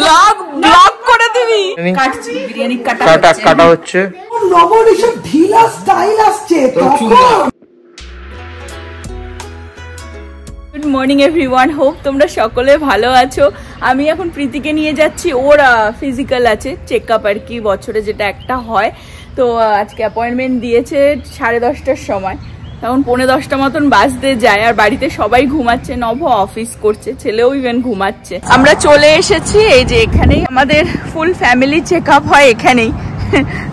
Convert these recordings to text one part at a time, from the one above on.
Blog করে দিবি। কাটছি বিরিয়ানি কাটা হচ্ছে। নবর এসব ঢিলা স্টাইল আসছে তখন। গুড মর্নিং এভরিওয়ান, হোপ তোমরা সকলে ভালো আছো। আমি এখন প্রীতিকে নিয়ে যাচ্ছি, ওর ফিজিক্যাল আছে, চেকআপ আর কি, বছরে যেটা একটা হয়। তো আজকে অ্যাপয়েন্টমেন্ট দিয়েছে 10:30টার সময়, তখন 9:45 মতন বাজতে যায়। আর বাড়িতে সবাই ঘুমাচ্ছে, নভ অফিস করছে, ছেলেও ইভেন ঘুমাচ্ছে। আমরা চলে এসেছি এই যে এখানেই, আমাদের ফুল ফ্যামিলি চেকআপ হয় এখানেই।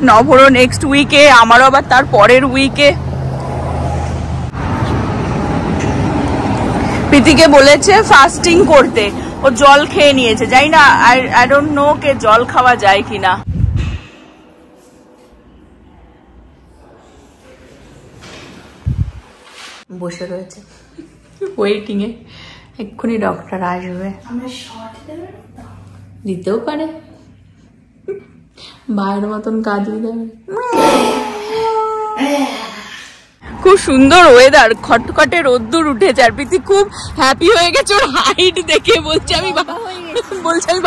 নভরও নেক্সট উইকে, আমারও আবার তার পরের উইকে। প্রীতিকে বলেছে ফাস্টিং করতে, ও জল খেয়ে নিয়েছে। জানি না, আই ডোন্ট নো কে জল খাওয়া যায় কিনা। বসে রয়েছে ওয়েটিং এ, এক্ষুনি ডক্টর আসবে। দিতেও পারে, বাইরের মতন কাজই দেবে। খুব সুন্দর ওয়েদার, খটখটে রোদ্দুর উঠেছে। আর প্রীতি খুব হ্যাপি হয়ে গেছে ওর হাইট দেখে। বলছে আমি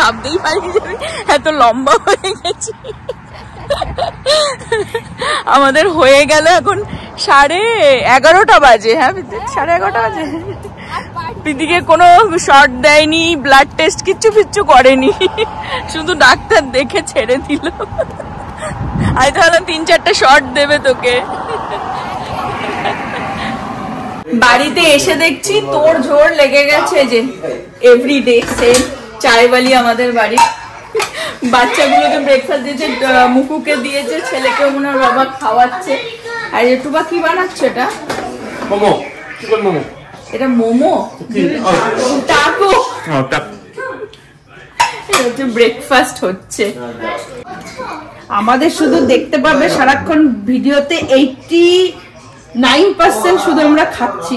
ভাবতেই পারিনি যে এত লম্বা হয়ে গেছে। আমাদের হয়ে গেল এখন 11:30 বাজে। হ্যাঁ 11:30 বাজে। প্রীতিকে কোনো শর্ট দেয়নি, ব্লাড টেস্ট কিচ্ছু করেনি, শুধু ডাক্তার দেখে ছেড়ে দিল। আমি তাহলে 3-4টা শর্ট দেবে তোকে। বাড়িতে এসে দেখছি তোর ঝোর লেগে গেছে, যে এভরিডে সেম চায়বালি আমাদের বাড়ি। বাচ্চাগুলোকে ব্রেকফাস্ট দিয়েছে, মুকুকে দিয়েছে, ছেলেকে মনে হয় বাবা খাওয়াচ্ছে। আর টুবা কি বানাচ্ছে? এটা মোমো, চিকেন মোমো। এটা মোমো, টাকো, ব্রেকফাস্ট হচ্ছে। আমাদের শুধু দেখতে পাবে সারাক্ষণ ভিডিওতে 89% শুধু আমরা খাচ্ছি,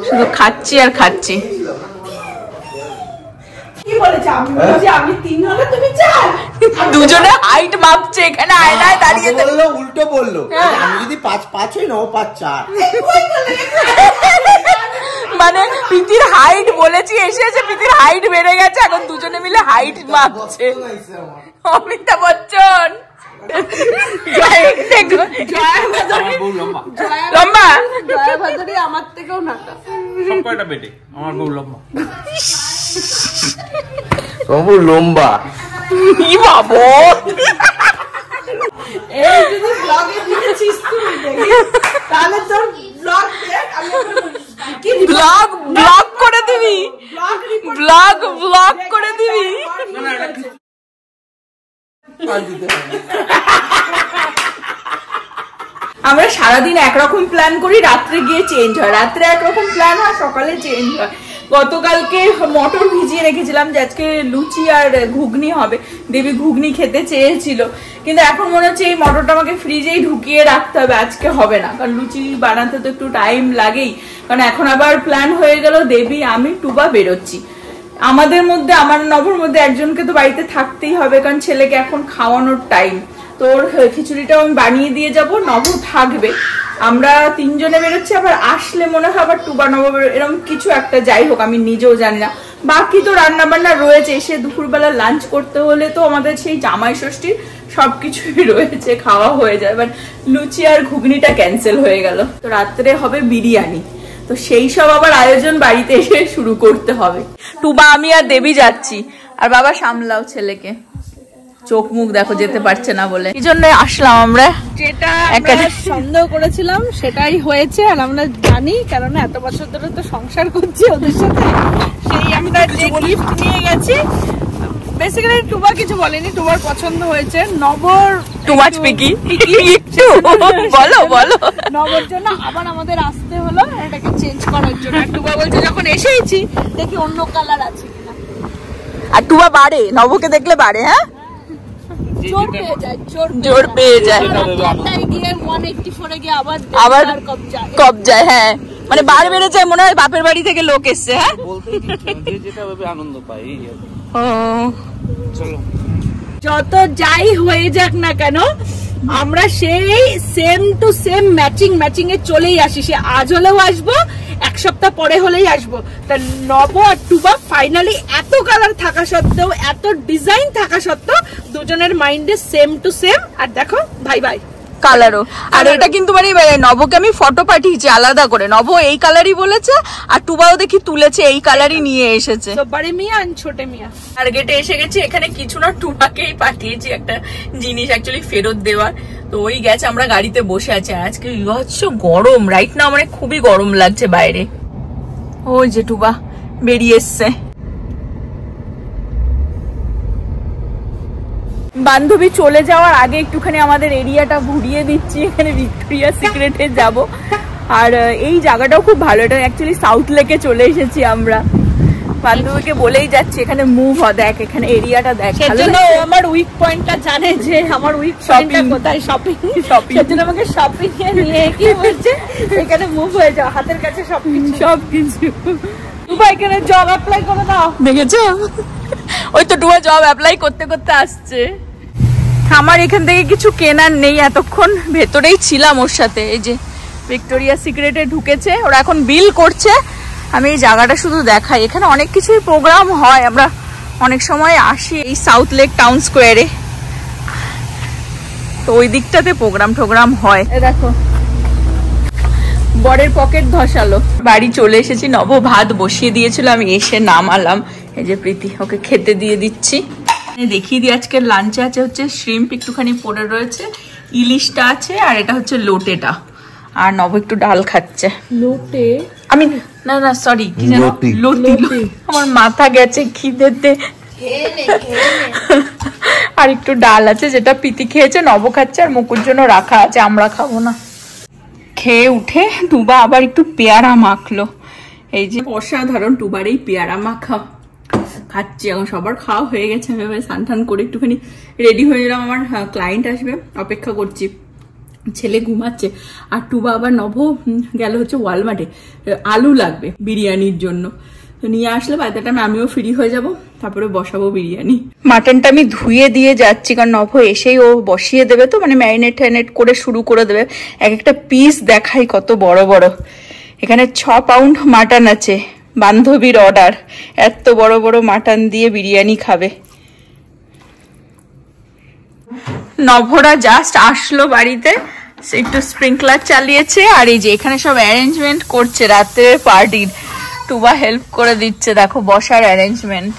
শুধু খাচ্ছি আর খাচ্ছি। কি বলেছে? আমি 3 হলে তুমি 4। দুজনে হাইট মাপছে এখানে আয়নায় দাঁড়িয়ে। বললো উল্টো বললো, আমি যদি 5 হই না ও 5-4। মানে প্রীতির হাইট বলেছি, এসে প্রীতির হাইট বেড়ে গেছে, এখন দুজনে মিলে হাইট মাপছে। অমিতাভ বচ্চন লম্বা, আমার থেকেও নাটা, সবকটা বেটে আমার বউ লম্বা। বাবু লম্বা কি বাবু, এই যদি ব্লগে দিয়েছিস তুই তাহলে তোর ব্লগ দেখ, আমি কি ব্লগ করে দিবি, ব্লগ করে দিবি। আমরা সারাদিন একরকম প্ল্যান করি, রাত্রে গিয়ে চেঞ্জ হয়, রাত্রে একরকম প্ল্যান হয়, সকালে চেঞ্জ হয়। গতকালকে মটর ভিজিয়ে রেখেছিলাম যে আজকে লুচি আর ঘুগনি হবে, দেবী ঘুগনি খেতে চেয়েছিল, কিন্তু এখন মনে হচ্ছে এই মটরটা আমাকে ফ্রিজেই ঢুকিয়ে রাখতে হবে, আজকে হবে না, কারণ লুচি বানাতে তো একটু টাইম লাগেই। কারণ এখন আবার প্ল্যান হয়ে গেল দেবী, আমি, টুবা বেরোচ্ছি। আমাদের মধ্যে, আমার নভর মধ্যে একজনকে তো বাড়িতে থাকতেই হবে, কারণ ছেলেকে এখন খাওয়ানোর টাইম। তোর খিচুড়িটাও আমি বানিয়ে দিয়ে যাব, নভ থাকবে, আমরা 3 জনে বেরোচ্ছি। আবার আসলে মনে হয় আবার টুবা নব এরকম কিছু একটা, যাই হোক আমি নিজেও জানি না। বাকি তো রান্না বান্না রয়েছে, এসে দুপুরবেলা লাঞ্চ করতে হলে তো আমাদের সেই জামাই ষষ্ঠীর সবকিছুই রয়েছে, খাওয়া হয়ে যায়। বাট লুচি আর ঘুগনিটা ক্যান্সেল হয়ে গেল। তো রাত্রে হবে বিরিয়ানি, তো সেই সব আবার আয়োজন বাড়িতে এসে শুরু করতে হবে। টুবা, আমি আর দেবী যাচ্ছি, আর বাবা সামলাও ছেলেকে, চোখ মুখ দেখো যেতে পারছে না বলে। এই জন্য আসলাম আমরা, যেটা সন্দেহ করেছিলাম সেটাই হয়েছে। আর আমরা জানি, কারণ এত বছর ধরে তো সংসার করছি ওদের সাথে, সেই আমরা যে গিফট নিয়ে গেছি, বেসিক্যালি টুবা কিছু বলেনি, টুবার পছন্দ হয়েছে। নবর টুমাচ পিকি একটু বলো নবর জন্য আবার আমাদের আসতে হলো এটাকে চেঞ্জ করার জন্য। টুবা বলছে যখন এসেইছি দেখি অন্য কালার আছে কিনা। আর টুবা বাড়ে, নবকে দেখলে বাড়ে, হ্যাঁ জোর পেয়ে যায়, আবার কবজায়। হ্যাঁ মানে বার বেড়ে যায়, মনে হয় বাপের বাড়ি থেকে লোক এসছে। হ্যাঁ আনন্দ পাই। যত যাই হয়ে যাক না কেন, আমরা সেই সেম টু সেম ম্যাচিং এ চলেই আসি। সে আজ হলেও আসবো, এক সপ্তাহ পরে হলেই আসবো। তা নব আর টুবা ফাইনালি এত কালার থাকা সত্ত্বেও, এত ডিজাইন থাকা সত্ত্বেও দুজনের মাইন্ডে সেম টু সেম। আর দেখো ভাই ভাই কালারও। আর এটা কিন্তু মানে নবকে আমি ফটো পাঠিয়েছি আলাদা করে, নব এই কালারই বলেছে, আর টুবাও দেখি তুলেছে এই কালারই নিয়ে এসেছে। তো বড় মিয়া আর ছোট মিয়া টার্গেটে এসে গেছে। এখানে কিছু না, টুবাকেই পাঠিয়েছি একটা জিনিস অ্যাকচুয়ালি ফেরত দেওয়ার। তো ওই গেছে, আমরা গাড়িতে বসে আছি। আজকে বিভৎস গরম, রাইট না মানে খুবই গরম লাগছে বাইরে। ওই যে টুবা বেরিয়ে এসছে। বান্ধবী চলে যাওয়ার আগে একটুখানি আমাদের এরিয়াটা ঘুরিয়ে দিচ্ছি। এখানে ভিক্টোরিয়া সিক্রেটে যাব। আর এই জায়গাটাও খুব ভালো, এটা অ্যাকচুয়ালি সাউথ লেকে চলে এসেছি আমরা। বান্ধবীকে বলেই যাচ্ছি এখানে মুভ হ, দেখ এখানে এরিয়াটা দেখ। সেজন্য আমার উইক পয়েন্টটা জানে যে আমার উইক পয়েন্টটা কোথায়, শপিং। সেজন্য আমাকে শপিং এ নিয়ে কি বলছে এখানে মুভ হয়ে যাও, হাতের কাছে সবকিছু। টুবা এখানে জব অ্যাপ্লাই করে দাও, দেখেছো? ওই তো টুবা জব অ্যাপ্লাই করতে করতে আসছে। আমার এখান থেকে কিছু কেনার নেই, এতক্ষণ ভেতরেই ছিলাম ওর সাথে। এই যে ভিক্টোরিয়া সিক্রেটে ঢুকেছে, ওরা এখন বিল করছে। আমি এই জায়গাটা শুধু দেখাই, এখানে অনেক কিছুই প্রোগ্রাম হয়, আমরা অনেক সময় আসি এই সাউথ লেক টাউন স্কোয়ারে। তো ওই দিকটাতে প্রোগ্রাম হয়। দেখো বরের পকেট ধসালো। বাড়ি চলে এসেছি, নব ভাত বসিয়ে দিয়েছিল, আমি এসে নামালাম। এই যে প্রীতি, ওকে খেতে দিয়ে দিচ্ছি। দেখিয়ে দিই আজকে লাঞ্চে আছে হচ্ছে শ্রিম্প একটুখানি পড়ে রয়েছে, ইলিশটা আছে, আর এটা হচ্ছে লোটেটা। আর নব একটু ডাল খাচ্ছে। লোটে আমি না সরি কি জানো, লতি। আমার মাথা গেছে খিদেতে। আর একটু ডাল আছে যেটা প্রীতি খেয়েছে, নব খাচ্ছে, আর মুকুর জন্য রাখা আছে, আমরা খাবো না। খেয়ে উঠে টুবা আবার একটু পেয়ারা মাখলো। এই যে অসাধারণ টুবার এই পেয়ারা মাখা খাচ্ছি। এখন সবার খাওয়া হয়ে গেছে, আমি এবার স্নান টান করে একটুখানি রেডি হয়ে গেলাম। আমার ক্লায়েন্ট আসবে, অপেক্ষা করছি। ছেলে ঘুমাচ্ছে, আর টুবা আবার নভ গেল হচ্ছে ওয়ালমার্টে, আলু লাগবে বিরিয়ানির জন্য। তো নিয়ে আসলে বাই দ্য টাইম আমিও ফ্রি হয়ে যাব, তারপরে বসাবো বিরিয়ানি। মাটনটা আমি ধুয়ে দিয়ে যাচ্ছি, কারণ নভ এসেই ও বসিয়ে দেবে, তো মানে ম্যারিনেট করে শুরু করে দেবে। এক একটা পিস দেখাই কত বড় বড়। এখানে 6 পাউন্ড মাটন আছে, বান্ধবীর অর্ডার। এত বড় বড় মাটন দিয়ে বিরিয়ানি খাবে। নভরা জাস্ট আসলো বাড়িতে, একটু স্প্রিংকলার চালিয়েছে। আর এই যে এখানে সব অ্যারেঞ্জমেন্ট করছে রাত্রের পার্টির। টুবা হেল্প করে দিচ্ছে, দেখো বসার অ্যারেঞ্জমেন্ট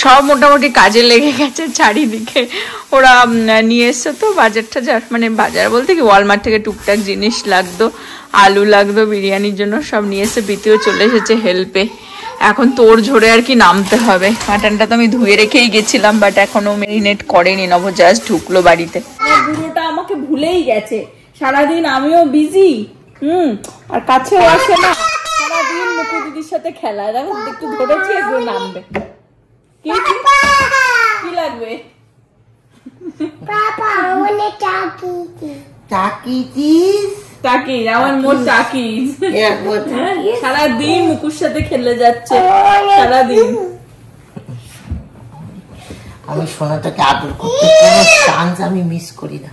সব মোটামুটি কাজে লেগে গেছে চারিদিকে। ওরা নিয়ে এসছে তো বাজার টাজার, মানে বাজার বলতে কি ওয়ালমার্ট থেকে টুকটাক জিনিস লাগতো, আলু লাগতো বিরিয়ানির জন্য, সব নিয়ে এসে বিতেও চলে এসেছে হেল্পে। এখন তোর ঝরে আর কি নামতে হবে। মাটনটা তো আমি ধুয়ে রেখেই গেছিলাম, বাট এখনো ম্যারিনেট করেনি, নব জাস্ট ঢুকলো বাড়িতে। বুড়োটা আমাকে ভুলেই গেছে, সারাদিন আমিও বিজি, আর কাছেও আসে না, সারাদিন মুকু দিদির সাথে খেলা। দেখো একটু ধরেছি, একটু নামবে। কি লাগবে? টাকিজ, আমার মোট টাকিজ। সারাদিন মুকুর সাথে খেলে যাচ্ছে, সারাদিন। আমি সোনাটাকে আদর করতে কোনো চান্স আমি মিস করি না।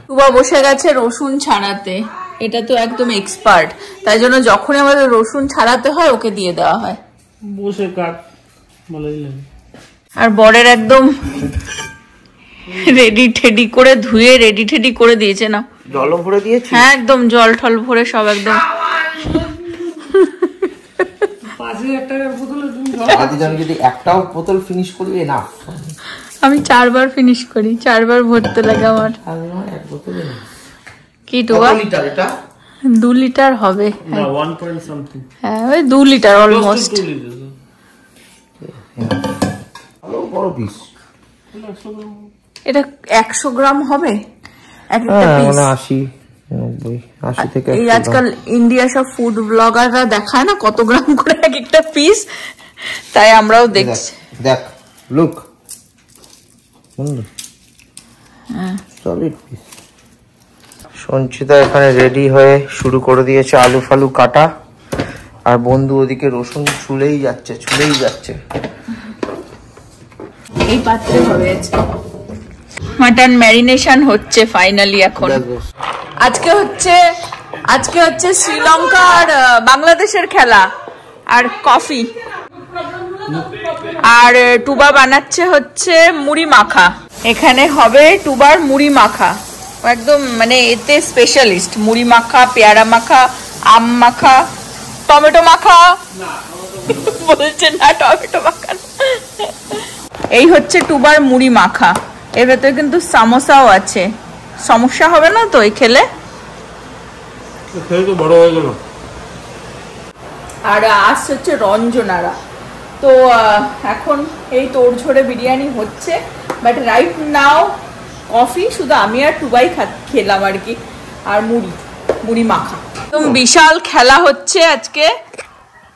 টুবা বসে গেছে রসুন ছাড়াতে, এটা তো একদম এক্সপার্ট, তাই জন্য যখনই আমাদের রসুন ছাড়াতে হয় ওকে দিয়ে দেওয়া হয়। বসে কাট ভালোই লাগে। আর বরের একদম রেডি ঠেডি করে ধুয়ে রেডি ঠেডি করে দিয়েছে না, জল ভরে দিয়েছি। হ্যাঁ একদম জল ঠল ভরে সব একদম। 5000 টাকার বোতলে তুমি আদিজান যদি একটাও বোতল ফিনিশ করবে না, আমি 4 বার ফিনিশ করি, 4 বার ভরতে লাগে আমার। এক বোতলে কি টুবা? কত লিটার এটা? 2 লিটার হবে। না 1 পয়েন্ট সামথিং। হ্যাঁ ওই 2 লিটার অলমোস্ট। ভালো বড় পিস। এটা 100 গ্রাম হবে একটা পিস। মানে 80 90 80 থেকে। এই আজকাল ইন্ডিয়া সব ফুড ব্লগাররা দেখায় না কত গ্রাম করে এক একটা পিস, তাই আমরাও দেখছি। দেখ লুক সুন্দর, সলিড পিস। সঞ্চিতা এখানে রেডি হয়ে শুরু করে দিয়েছে আলু ফালু কাটা, আর বন্ধু ওদিকে রসুন ছুলেই যাচ্ছে। এই পাত্রে হবে আজকে মাটন ম্যারিনেশন হচ্ছে ফাইনালি। এখন আজকে হচ্ছে শ্রীলঙ্কা আর বাংলাদেশের খেলা, আর কফি, আর টুবা বানাচ্ছে হচ্ছে মুড়ি মাখা। এখানে হবে টুবার মুড়ি মাখা, একদম মানে এতে স্পেশালিস্ট। মুড়ি মাখা, পেয়ারা মাখা, আম মাখা, টমেটো মাখা বলছে না, টমেটো মাখা। এই হচ্ছে টুবার মুড়ি মাখা। এর ভেতরে কিন্তু সামোসাও আছে। সমস্যা হবে না তো এই খেলে? বড় হয়ে গেল। আর আসছে হচ্ছে রঞ্জনারা। তো এখন এই তোড়ঝোড়ে বিরিয়ানি হচ্ছে, বাট রাইট নাও কফি শুধু আমি আর টুবাই খেলাম আর কি, আর মুড়ি মাখা। একদম বিশাল খেলা হচ্ছে আজকে।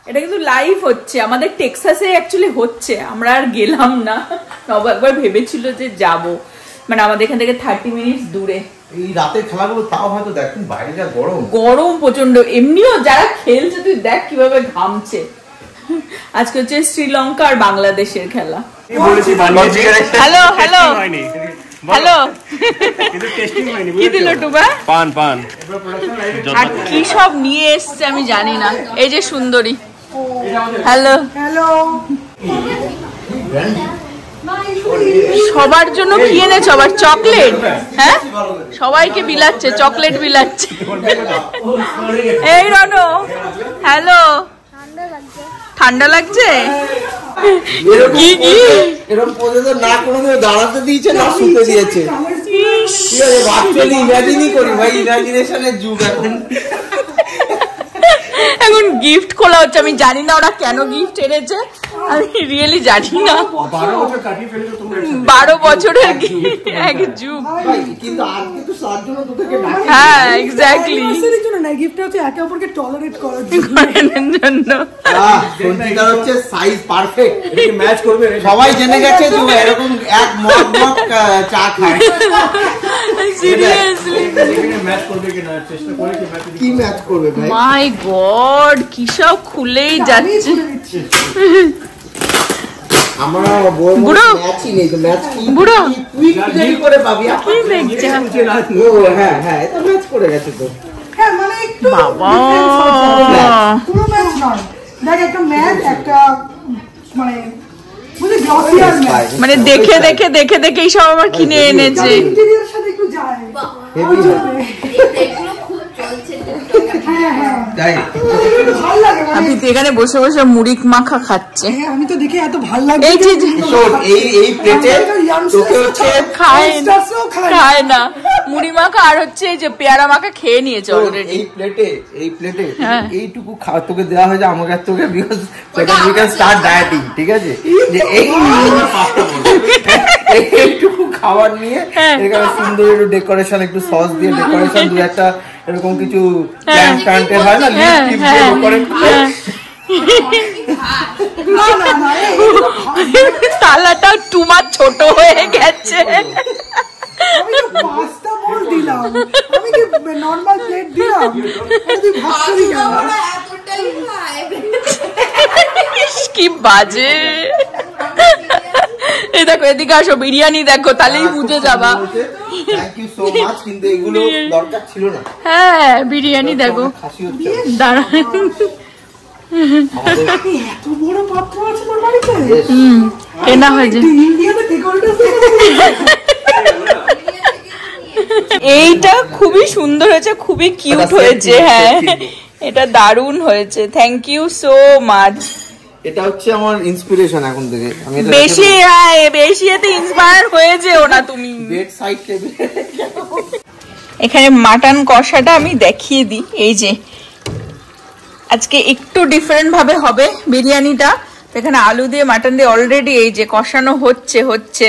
এটা কিন্তু লাইভ হচ্ছে, আমাদের টেক্সাসে অ্যাকচুয়ালি হচ্ছে, আমরা আর গেলাম না। নব একবার ভেবেছিল যে যাব, মানে আমাদের এখান থেকে 30 মিনিট দূরে। এই রাতের খেলাগুলো তাও হয়তো দেখুন, বাইরে যা গরম, গরম প্রচন্ড। এমনিও যারা খেলছে তুই দেখ কিভাবে ঘামছে। আজকে হচ্ছে শ্রীলঙ্কা আর বাংলাদেশের খেলা। হ্যালো হ্যালো হ্যালো, কি দিল টুবা? পান পান। আর কি সব নিয়ে এসছে আমি জানি না। এই যে সুন্দরী। হ্যালো হ্যালো, সবার জন্য কি এনেছো? আবার চকলেট? হ্যাঁ, সবাইকে বিলাচ্ছে, চকলেট বিলাচ্ছে। এই রনো, হ্যালো, ঠান্ডা লাগছে? কি কি এরকম পর্যন্ত না কোনোদিন দাঁড়াতে দিয়েছে না শুতে দিয়েছে। ইমাজিনই করি ভাই, ইমাজিনেশনের যুগ এখন। এখন গিফট খোলা হচ্ছে। আমি জানি না ওরা কেন গিফট এনেছে, আমি রিয়েলি জানি না। 12 বছরের এক যুগ। হ্যাঁ এক্স্যাক্টলি, গিফট হচ্ছে একে অপরকে টলারেট করার জন্য। সাইজ পারফেক্ট, ম্যাচ করবে। সবাই জেনে গেছে যে এরকম এক মগ চা খায়। সিরিয়াসলি ম্যাচ করবে কিনা চেষ্টা করে, কি ম্যাচ করবে ভাই? মাই গড, কি সব খুলেই যাচ্ছে। আমরা বুড়ো ম্যাচই নেই তো, ম্যাচ কি বুড়ো তুই কি করে পাবি? কি দেখছ? হ্যাঁ হ্যাঁ, এটা ম্যাচ করে গেছে তো। হ্যাঁ মানে একটু বাবা, পুরো ম্যাচ নয়, দেখ একটা ম্যাচ, একটা মানে দেখে দেখে দেখে দেখে এই সব আমার কিনে এনেছে। ইন্টেরিয়র সাথে একটু যায়, হেভি দেখলো খুব চলছে। হ্যাঁ হ্যাঁ তাই ভালো লাগে। আপনি তো এখানে বসে বসে মুড়ি মাখা খাচ্ছে। হ্যাঁ আমি তো দেখে এত ভালো লাগে। এই যে এই প্লেটে তোকে হচ্ছে খায় না মুড়ি মাখা, আর হচ্ছে এই যে পেয়ারা মাখা খেয়ে নিয়েছে অলরেডি। এই প্লেটে এইটুকু তোকে দেওয়া হয়েছে আমাকে আর তোকে, because we can start dieting, ঠিক আছে? যে এইটুকু খাবার নিয়ে এখানে সুন্দর একটু ডেকোরেশন, একটু সস দিয়ে ডেকোরেশন, দু একটা এরকম কিছু প্ল্যান্ট প্ল্যান্টের হয় না, লিপ দিয়ে ডেকোরেট করে। তালাটা টুমা ছোট হয়ে গেছে। আমি তো পাস্তা বল দিলাম, আমি কি নরমাল প্লেট দিলাম? তুই ভাবছিস কেন? কি বাজে। এই দেখো, এদিকে আসো, বিরিয়ানি দেখো, তাহলেই বুঝে যাবা। থ্যাংক ইউ সো মাচ, কিন্তু এগুলো দরকার ছিল না। হ্যাঁ বিরিয়ানি দেখো, দাঁড়া। এত বড় পাত্র আছে তোর বাড়িতে? কেনা হয়েছে। ইন্ডিয়াতে ডেকোরেটর এইটা খুবই সুন্দর হয়েছে, খুবই কিউট হয়েছে। হ্যাঁ এটা দারুণ হয়েছে, থ্যাংক ইউ সো মাচ। এটা হচ্ছে আমার ইন্সপিরেশন এখন থেকে। আমি বেশি বেশি এতে ইন্সপায়ার হয়েছে ওনা তুমি। Bed side table. এখানে মাটন কষাটা আমি দেখিয়ে দিই। এই যে আজকে একটু ডিফারেন্ট ভাবে হবে বিরিয়ানিটা। এখানে আলু দিয়ে মাটন দিয়ে অলরেডি এই যে কষানো হচ্ছে,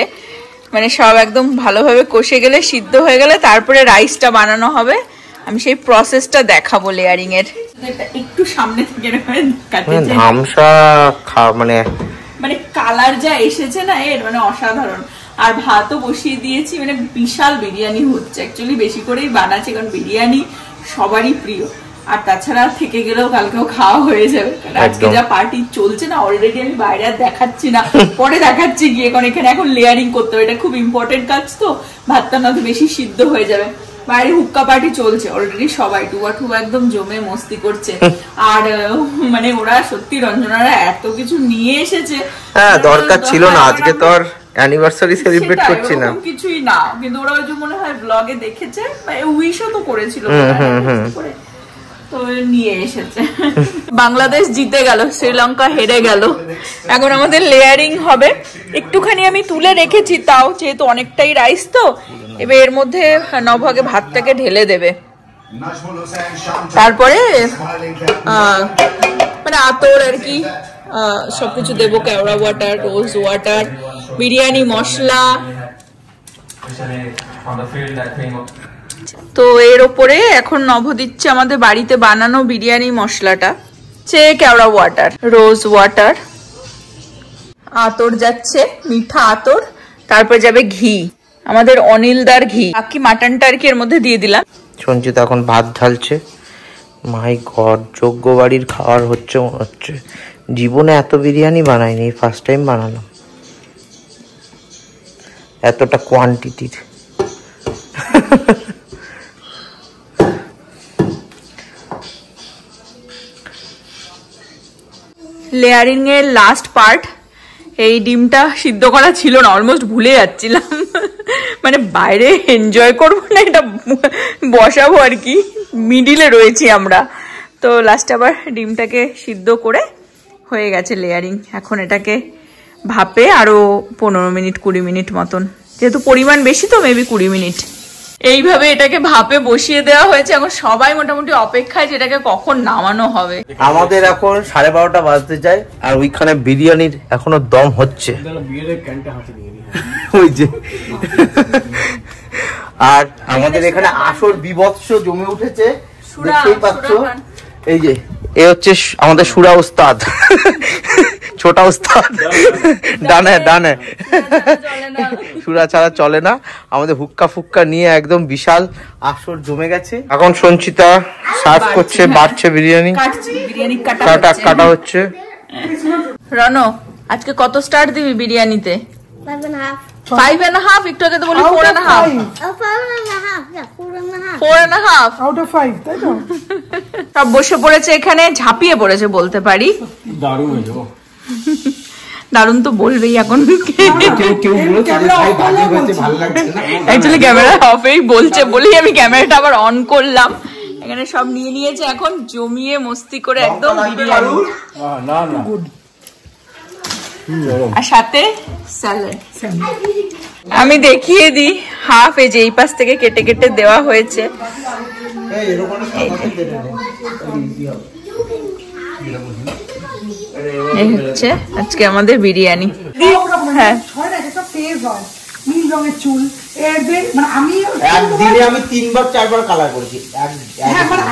মানে সব একদম ভালোভাবে কষে গেলে, সিদ্ধ হয়ে গেলে তারপরে রাইসটা বানানো হবে। আমি সেই প্রসেসটা দেখাবো লেয়ারিং এর। একটু সামনে থেকে ধামসা মানে কালার যা এসেছে না এর, মানে অসাধারণ। আর ভাতও বসিয়ে দিয়েছি, মানে বিশাল বিরিয়ানি হচ্ছে। অ্যাকচুয়ালি বেশি করেই বানাচ্ছি, কারণ বিরিয়ানি সবারই প্রিয়। আর তাছাড়া থেকে গেলেও কালকেও খাওয়া হয়ে যাবে। আজকে যা পার্টি চলছে না, অলরেডি আমি বাইরে আর দেখাচ্ছি না, পরে দেখাচ্ছি গিয়ে, কারণ এখানে এখন লেয়ারিং করতে হবে। এটা খুব ইম্পর্টেন্ট কাজ তো, ভাতটা না তো বেশি সিদ্ধ হয়ে যাবে। বাইরে হুক্কা পার্টি চলছে অলরেডি, সবাই টুবা টুবা একদম জমে মস্তি করছে। আর মানে ওরা সত্যি রঞ্জনারা এত কিছু নিয়ে এসেছে, হ্যাঁ দরকার ছিল না, আজকে তো আর অ্যানিভার্সারি সেলিব্রেট করছি না, কিছুই না, কিন্তু ওরা ওই যে মনে হয় ব্লগে দেখেছে, উইশও তো করেছিল তো নিয়ে এসেছে। বাংলাদেশ জিতে গেল, শ্রীলঙ্কা হেরে গেল। এখন আমাদের লেয়ারিং হবে, একটুখানি আমি তুলে রেখেছি, তাও যেহেতু অনেকটাই রাইস তো এবার এর মধ্যে নবভাগে ভাতটাকে ঢেলে দেবে, তারপরে মানে আতর আর কি সবকিছু দেবো, কেওড়া ওয়াটার, রোজ ওয়াটার, বিরিয়ানি মশলা। তো এর ওপরে এখন নভ দিচ্ছে আমাদের বাড়িতে বানানো বিরিয়ানি মশলাটা, সে কেওড়া ওয়াটার, রোজ ওয়াটার, আতর যাচ্ছে, মিঠা আতর, তারপর যাবে ঘি, আমাদের অনিলদার ঘি, বাকি মাটনটা আর কি এর মধ্যে দিয়ে দিলাম। সঞ্চিতা এখন ভাত ঢালছে। মাই গড, যোগ্য বাড়ির খাওয়ার হচ্ছে মনে হচ্ছে, জীবনে এত বিরিয়ানি বানাইনি, ফার্স্ট টাইম বানালাম এতটা কোয়ান্টিটির। লেয়ারিং এর লাস্ট পার্ট, এই ডিমটা সিদ্ধ করা ছিল না, অলমোস্ট ভুলে যাচ্ছিলাম। মানে বাইরে এনজয় করবো না, এটা বসাবো আর কি, মিডিলে রয়েছি আমরা। তো লাস্ট আবার ডিমটাকে সিদ্ধ করে হয়ে গেছে লেয়ারিং। এখন এটাকে ভাপে আরো 15 মিনিট 20 মিনিট মতন, যেহেতু পরিমাণ বেশি তো মেবি 20 মিনিট এইভাবে এটাকে ভাপে বসিয়ে দেওয়া হয়েছে। এখন সবাই মোটামুটি অপেক্ষায় যেটাকে কখন নামানো হবে। আমাদের এখন 12:30 বাজতে যায়, আর ওইখানে বিরিয়ানির এখনো দম হচ্ছে ওই যে। আর আমাদের এখানে আসর বিভৎস জমে উঠেছে, দেখতেই পাচ্ছ। এই যে এ হচ্ছে আমাদের সুরা উস্তাদ, ছোটা উস্তাদ, ডানে ডানে, সুরা ছাড়া চলে না। আমাদের হুক্কা ফুক্কা নিয়ে একদম বিশাল আসর জমে গেছে। এখন সঞ্চিতা সার্ভ করছে, বাড়ছে বিরিয়ানি, কাটা হচ্ছে। রনো, আজকে কত স্টার দিবি বিরিয়ানিতে? 5.5। একটু আগে তো বলি 4.5। 4.5 out of 5, তাই তো? সব বসে পড়েছে এখানে, ঝাঁপিয়ে পড়েছে বলতে পারি। দারুণ তো বলবেই এখন, অ্যাকচুয়ালি ক্যামেরা অফেই বলছে বলেই আমি ক্যামেরাটা আবার অন করলাম। এখানে সব নিয়ে নিয়েছে, এখন জমিয়ে মস্তি করে একদম বিরিয়ানি, আর সাথে স্যালাড। আমি দেখিয়ে দিই, হাফ এই যে এই পাশ থেকে কেটে কেটে দেওয়া হয়েছে। এই হচ্ছে আজকে আমাদের বিরিয়ানি। হ্যাঁ, নীল রঙের চুল, মানে আমি একদিনে আমি 3-4বার কালার করেছি।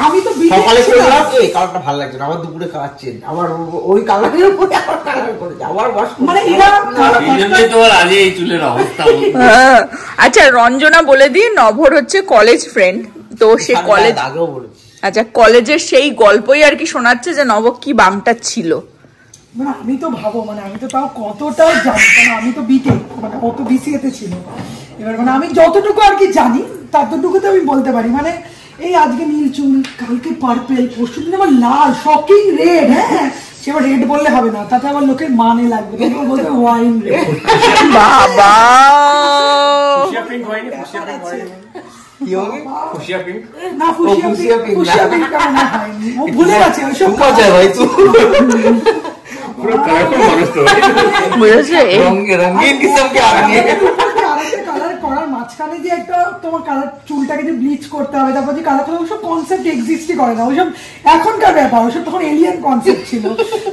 আমি তো সকালে করলাম, এই কালারটা ভালো লাগছে না, আবার দুপুরে খাওয়াচ্ছেন, আবার ওই কালারের উপরে আবার কালার করেছি, আবার মানে এই চুলের অবস্থা। আচ্ছা, রঞ্জনা বলে দিই, নভর হচ্ছে কলেজ ফ্রেন্ড, তো সে কলেজ, আগেও বলেছি, আচ্ছা কলেজের সেই গল্পই আর কি শোনাচ্ছে যে নব কি বামটা ছিল। মানে আমি তো ভাবো, মানে আমি তো তাও কতটা জানি, কারণ আমি তো বিটেক, মানে ও তো বিসিএতে ছিল। এবার মানে আমি যতটুকু আর কি জানি ততটুকু তো আমি বলতে পারি। মানে এই আজকে নীল চুল, কালকে পার্পেল, পরশু দিন আবার লাল, শকিং রেড। হ্যাঁ, সে আবার রেড বললে হবে না, তাতে আবার লোকের মানে লাগবে, তখন বলতে ওয়াইন রেড। বাবা ভুলে গেছে ওইসব করার মাঝখানে যে একটা তোমার কালার চুলটাকে যে ব্লিচ করতে হবে, তারপর যে কালার করতে হবে, ওইসব কনসেপ্ট এক্সিস্টই করে না। ওইসব এখনকার ব্যাপার, ওইসব তখন এলিয়েন কনসেপ্ট ছিল।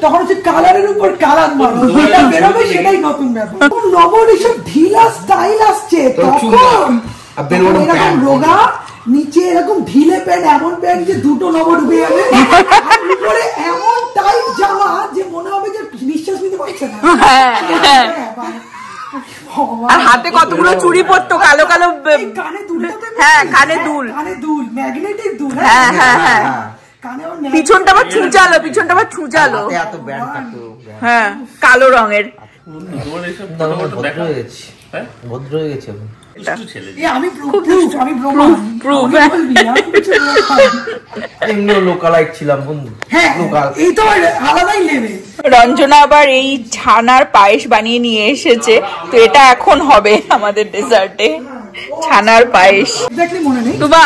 তখন হচ্ছে কালারের উপর কালার মারো, যেটা বেরোবে সেটাই নতুন ব্যাপার। নবর এইসব ঢিলা স্টাইল আসছে, তখন এরকম রোগা নিচে এরকম ঢিলে প্যান্ট, এমন প্যান্ট যে দুটো নব ঢুকে যাবে, উপরে এমন টাইট জামা যে মনে হবে যে নিঃশ্বাস নিতে পারছে না। আর হাতে কতগুলো চুড়ি পরতো, কালো কালো, কানে দুল, হ্যাঁ কানে দুল, কানে দুল, ম্যাগনেটিক দুল। হ্যাঁ হ্যাঁ হ্যাঁ, পিছনটা আবার ছুঁচালো, পিছনটা আবার ছুঁচালো, হ্যাঁ কালো রঙের। তোমার এইসব না, ছোট ছোট ভদ্র দেখা হয়ে গেছি, হ্যাঁ ভদ্র হয়ে গেছি আমি। দুষ্টু ছেলে আমি প্রমাণ Proof, আমাকে বলবি, আমি কিছু বলবো না। এমনিও লোকালাইট ছিলাম বন্ধু, হ্যাঁ লোকাল। এই তো আলাদাই লেভেল। রঞ্জনা আবার এই ছানার পায়েস বানিয়ে নিয়ে এসেছে, তো এটা এখন হবে আমাদের ডেজার্টে, ছানার পায়েস। এক্স্যাক্টলি মনে নেই। তুবা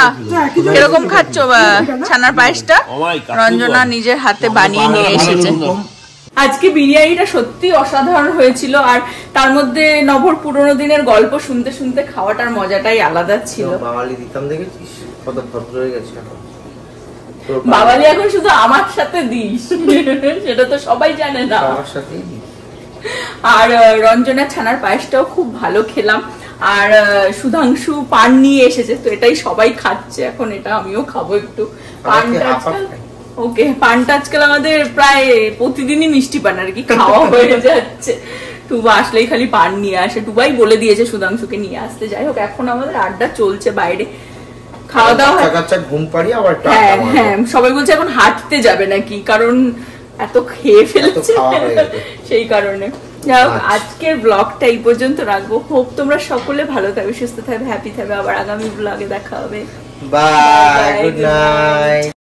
কিরকম খাচ্ছ ছানার পায়েসটা? ওমাই কাকু রঞ্জনা নিজের হাতে বানিয়ে নিয়ে এসেছে। আজকে বিরিয়ানিটা সত্যি অসাধারণ হয়েছিল, আর তার মধ্যে নভর পুরোনো দিনের গল্প শুনতে শুনতে খাওয়াটার মজাটাই আলাদা ছিল। বাঙালি দিতাম দেখেছিস কত ভদ্র হয়ে গেছে এখন। বাবালি এখন শুধু আমার সাথে দিস, সেটা তো সবাই জানে না। আমার সাথেই দিই। আর রঞ্জনার ছানার পায়েসটাও খুব ভালো খেলাম, আর সুধাংশু পান নিয়ে এসেছে, তো এটাই সবাই খাচ্ছে এখন, এটা আমিও খাবো একটু। পানটা আজকাল ওকে, পানটা আজকাল আমাদের প্রায় প্রতিদিনই মিষ্টি পান আর কি খাওয়া হয়ে যাচ্ছে। টুবা আসলেই খালি পান নিয়ে আসে, টুবাই বলে দিয়েছে সুধাংশুকে নিয়ে আসতে। যাই হোক, এখন আমাদের আড্ডা চলছে বাইরে, খাওয়া দাওয়া। ঘুম পাড়ি আবার হ্যাঁ হ্যাঁ, সবাই বলছে এখন হাঁটতে যাবে নাকি, কারণ এত খেয়ে ফেলেছে সেই কারণে। যাই হোক, আজকের ব্লগটা এই পর্যন্ত রাখবো। হোপ তোমরা সকলে ভালো থাকবে, সুস্থ থাকবে, হ্যাপি থাকবে। আবার আগামী ব্লগে দেখা হবে। Bye, good night.